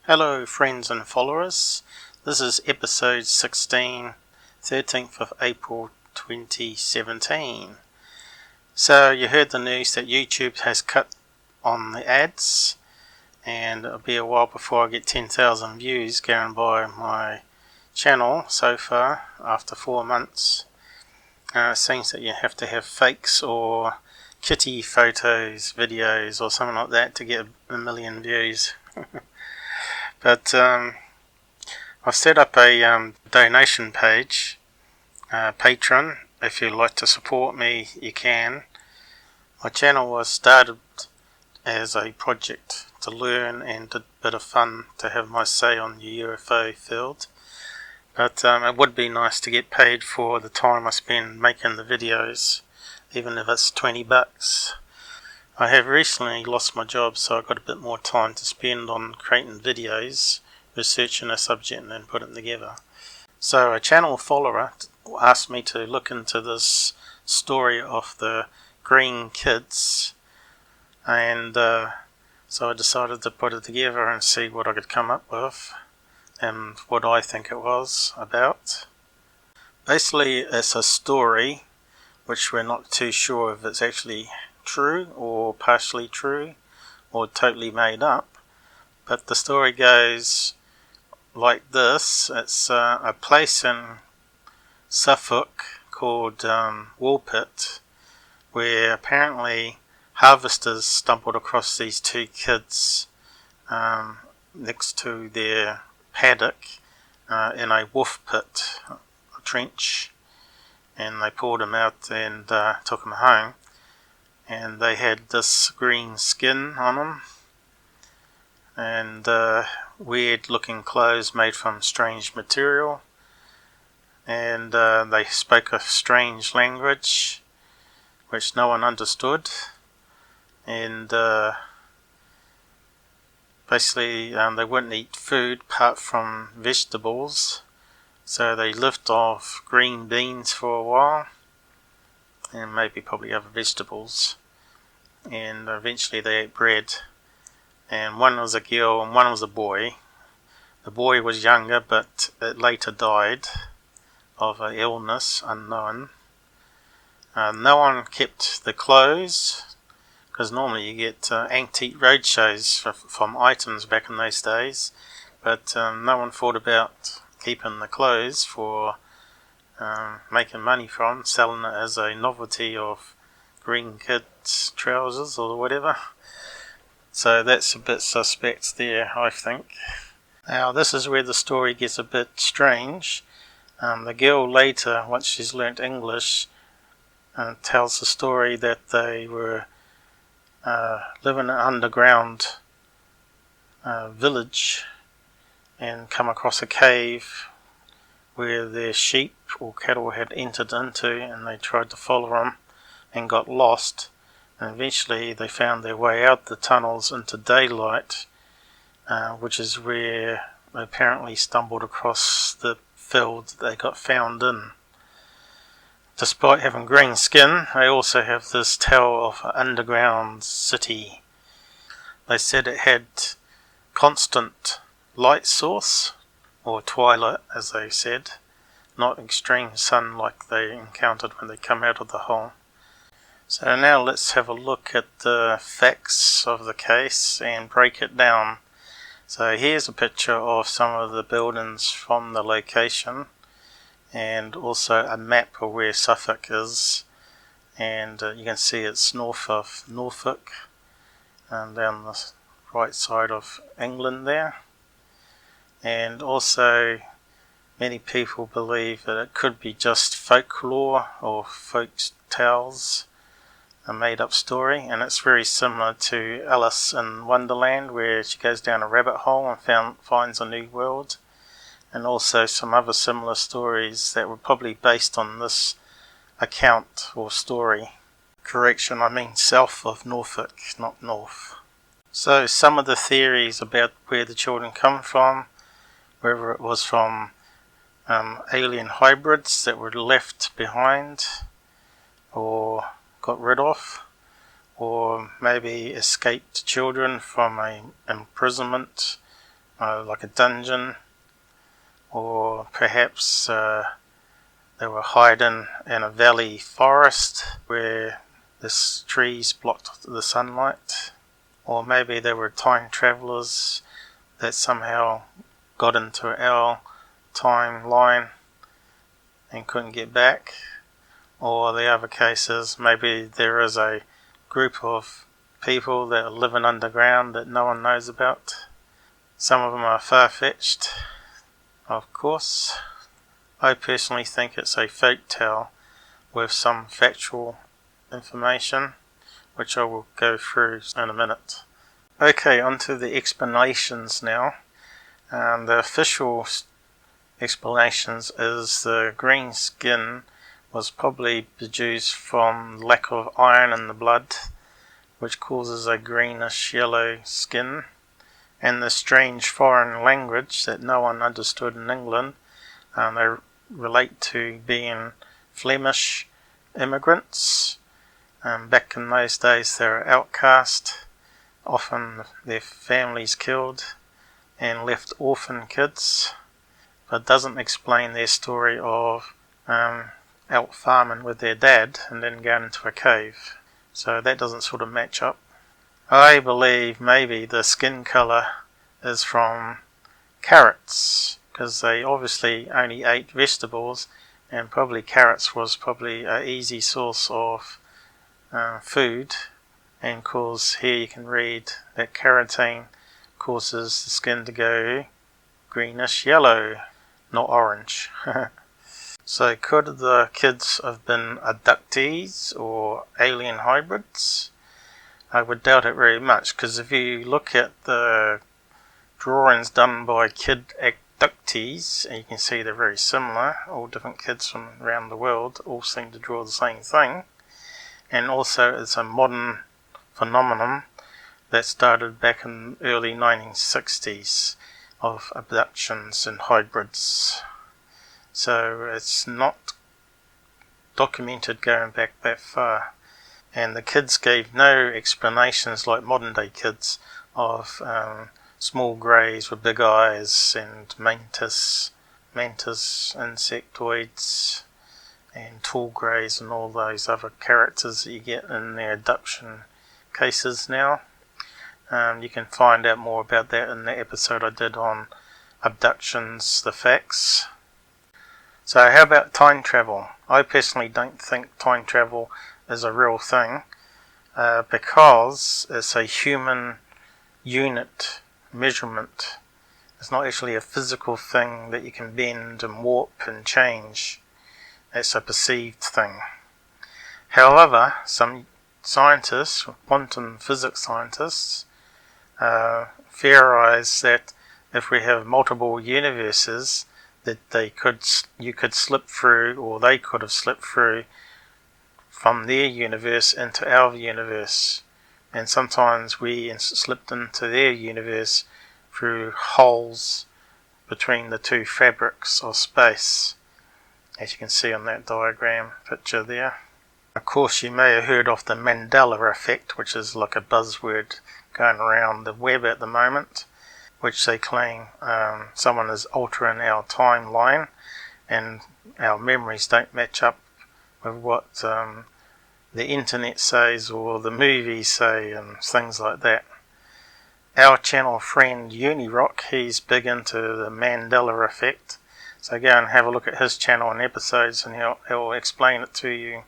Hello friends and followers, this is episode 16, 13th of April 2017. So you heard the news that YouTube has cut on the ads, and it'll be a while before I get 10,000 views going by my channel so far after 4 months. It seems that you have to have fakes or kitty photos, videos or something like that to get a million views. But I've set up a donation page, Patreon. If you'd like to support me, you can. My channel was started as a project to learn and a bit of fun to have my say on the UFO field. But it would be nice to get paid for the time I spend making the videos, even if it's $20. I have recently lost my job, so I've got a bit more time to spend on creating videos, researching a subject and then putting them together. So a channel follower asked me to look into this story of the green kids, and so I decided to put it together and see what I could come up with and what I think it was about. Basically it's a story which we're not too sure if it's actually true or partially true or totally made up, but the story goes like this. It's a place in Suffolk called Woolpit, where apparently harvesters stumbled across these two kids next to their paddock in a wolf pit, a trench, and they pulled them out and took them home. And they had this green skin on them and weird looking clothes made from strange material, and they spoke a strange language which no one understood, and basically they wouldn't eat food apart from vegetables, so they lived off green beans for a while and maybe probably other vegetables, and eventually they ate bread. And one was a girl and one was a boy. The boy was younger, but it later died of an illness unknown. No one kept the clothes, because normally you get antique roadshows from items back in those days, but no one thought about keeping the clothes for making money from, selling it as a novelty of green kids trousers or whatever. So that's a bit suspect there, I think. Now this is where the story gets a bit strange. The girl later, once she's learnt English, tells the story that they were living in an underground village and come across a cave where their sheep or cattle had entered into, and they tried to follow them and got lost. And eventually they found their way out the tunnels into daylight, which is where they apparently stumbled across the field that they got found in. Despite having green skin, they also have this tale of an underground city. They said it had constant light source, or twilight as they said, not extreme sun like they encountered when they come out of the hole. So now let's have a look at the facts of the case and break it down. So here's a picture of some of the buildings from the location, and also a map of where Suffolk is, and you can see it's north of Norfolk and down the right side of England there. And also many people believe that it could be just folklore or folk tales, a made up story, and it's very similar to Alice in Wonderland, where she goes down a rabbit hole and finds a new world, and also some other similar stories that were probably based on this account or story. Correction, I mean south of Norfolk, not north. So some of the theories about where the children come from, whether it was from alien hybrids that were left behind or got rid of, or maybe escaped children from a imprisonment like a dungeon, or perhaps they were hiding in a valley forest where the trees blocked the sunlight. Or maybe they were time travelers that somehow got into our timeline and couldn't get back. Or the other cases, maybe there is a group of people that are living underground that no one knows about. Some of them are far-fetched, of course. I personally think it's a folktale with some factual information, which I will go through in a minute. Okay, on to the explanations now. The official explanations is the green skin was probably produced from lack of iron in the blood, which causes a greenish yellow skin, and the strange foreign language that no one understood in England. They relate to being Flemish immigrants. Back in those days they were outcast, often their families killed and left orphan kids, but doesn't explain their story of out farming with their dad and then going into a cave. So that doesn't sort of match up. I believe maybe the skin colour is from carrots, because they obviously only ate vegetables, and probably carrots was probably an easy source of food. And of course here you can read that carotene causes the skin to go greenish yellow, not orange. So could the kids have been abductees or alien hybrids? I would doubt it very much, because if you look at the drawings done by kid abductees, and you can see they're very similar, all different kids from around the world all seem to draw the same thing. And also it's a modern phenomenon that started back in early 1960s of abductions and hybrids. So it's not documented going back that far. And the kids gave no explanations like modern day kids of small greys with big eyes and mantis insectoids and tall greys and all those other characters that you get in their abduction cases now. You can find out more about that in the episode I did on abductions, the facts. So how about time travel? I personally don't think time travel is a real thing, because it's a human unit measurement. It's not actually a physical thing that you can bend and warp and change. It's a perceived thing. However, some scientists, quantum physics scientists, theorize that if we have multiple universes, that you could slip through, or they could have slipped through from their universe into our universe, and sometimes we slipped into their universe through holes between the two fabrics of space, as you can see on that diagram picture there. Of course, you may have heard of the Mandela effect, which is like a buzzword going around the web at the moment, which they claim someone is altering our timeline and our memories don't match up with what the internet says or the movies say and things like that. Our channel friend Unirock, he's big into the Mandela effect, so go and have a look at his channel and episodes and he'll explain it to you.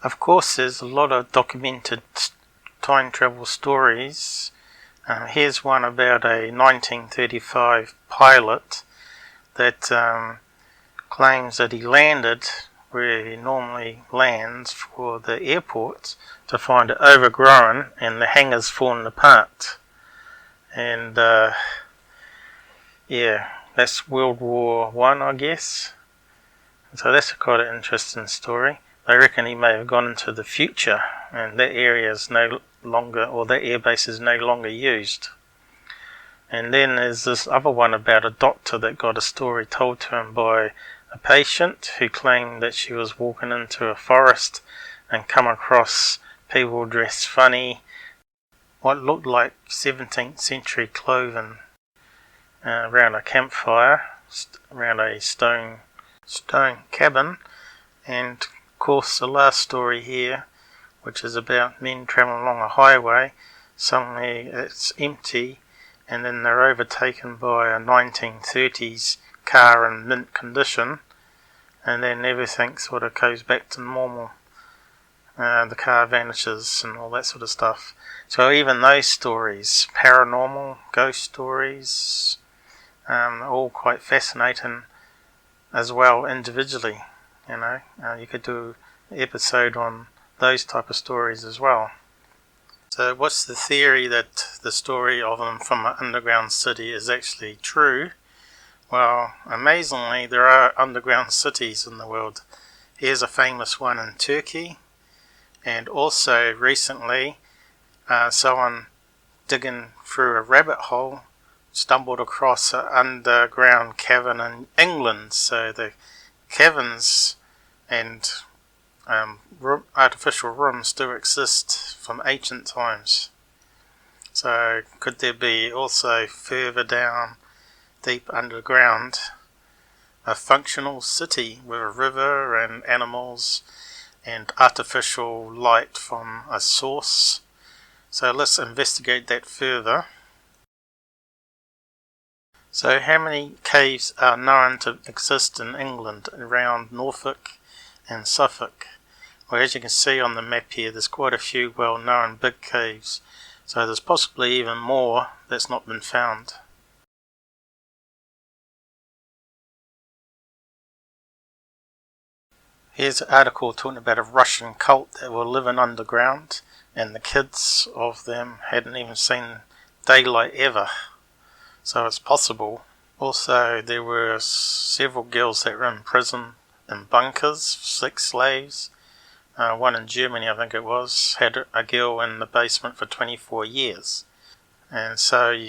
Of course, there's a lot of documented time travel stories. Here's one about a 1935 pilot that claims that he landed where he normally lands for the airport to find it overgrown and the hangars fallen apart. And yeah, that's World War I guess. So that's a quite an interesting story. They reckon he may have gone into the future and that area is no longer, or that airbase is no longer used. And then there's this other one about a doctor that got a story told to him by a patient who claimed that she was walking into a forest and come across people dressed funny, what looked like 17th century clothing. around a campfire, around a stone cabin. And of course the last story here, which is about men travelling along a highway. Suddenly it's empty, and then they're overtaken by a 1930s car in mint condition, and then everything sort of goes back to normal. The car vanishes and all that sort of stuff. So even those stories, paranormal, ghost stories, are all quite fascinating as well individually. You could do an episode on those type of stories as well. So what's the theory that the story of them from an underground city is actually true? Well, amazingly, there are underground cities in the world. Here's a famous one in Turkey, and also recently someone digging through a rabbit hole stumbled across an underground cavern in England. So the caverns and artificial rooms do exist from ancient times. So could there be also further down, deep underground, a functional city with a river and animals and artificial light from a source? So let's investigate that further. So how many caves are known to exist in England around Norfolk and Suffolk? Well, as you can see on the map here, there's quite a few well-known big caves, so there's possibly even more that's not been found. Here's an article talking about a Russian cult that were living underground, and the kids of them hadn't even seen daylight ever, so it's possible. Also, there were several girls that were in prison in bunkers, sex slaves. One in Germany, I think it was, had a girl in the basement for 24 years. And so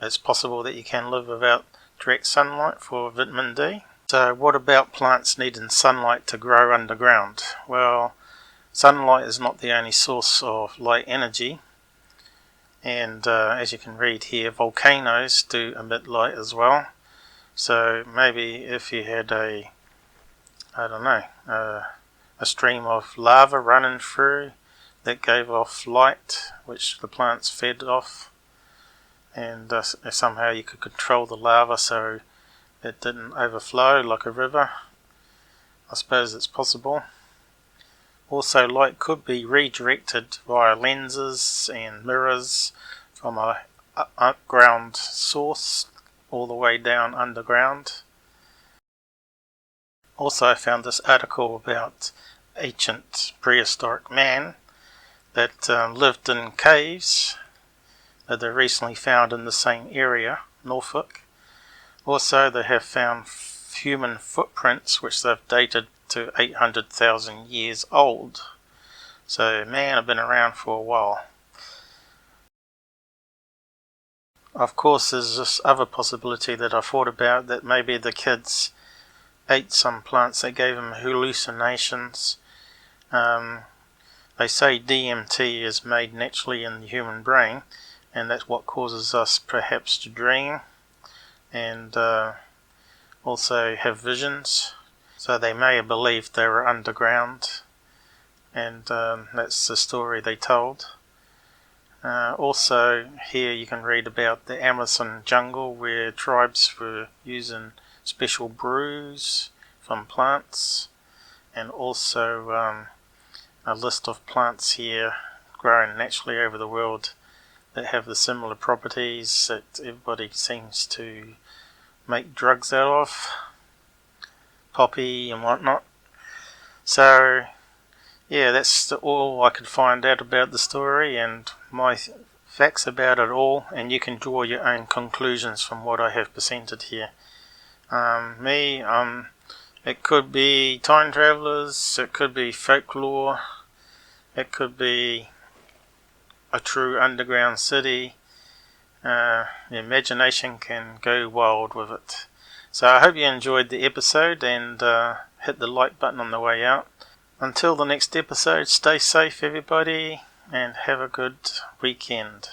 it's possible that you can live without direct sunlight for vitamin D. So what about plants needing sunlight to grow underground? Well, sunlight is not the only source of light energy. And as you can read here, volcanoes do emit light as well. So maybe if you had a stream of lava running through that gave off light, which the plants fed off, and somehow you could control the lava so it didn't overflow like a river. I suppose it's possible. Also, light could be redirected via lenses and mirrors from a underground source all the way down underground. Also, I found this article about ancient prehistoric man that lived in caves that they recently found in the same area, Norfolk. Also, they have found human footprints which they've dated to 800,000 years old. So man have been around for a while. Of course, there's this other possibility that I thought about, that maybe the kids ate some plants that gave them hallucinations. They say DMT is made naturally in the human brain, and that's what causes us perhaps to dream and also have visions. So they may have believed they were underground, and that's the story they told. Also here you can read about the Amazon jungle, where tribes were using special brews from plants, and also a list of plants here growing naturally over the world that have the similar properties that everybody seems to make drugs out of, poppy and whatnot. So yeah, that's all I could find out about the story and my facts about it all, and you can draw your own conclusions from what I have presented here. It could be time travelers, it could be folklore, it could be a true underground city. The imagination can go wild with it. So I hope you enjoyed the episode, and hit the like button on the way out. Until the next episode, stay safe everybody, and have a good weekend.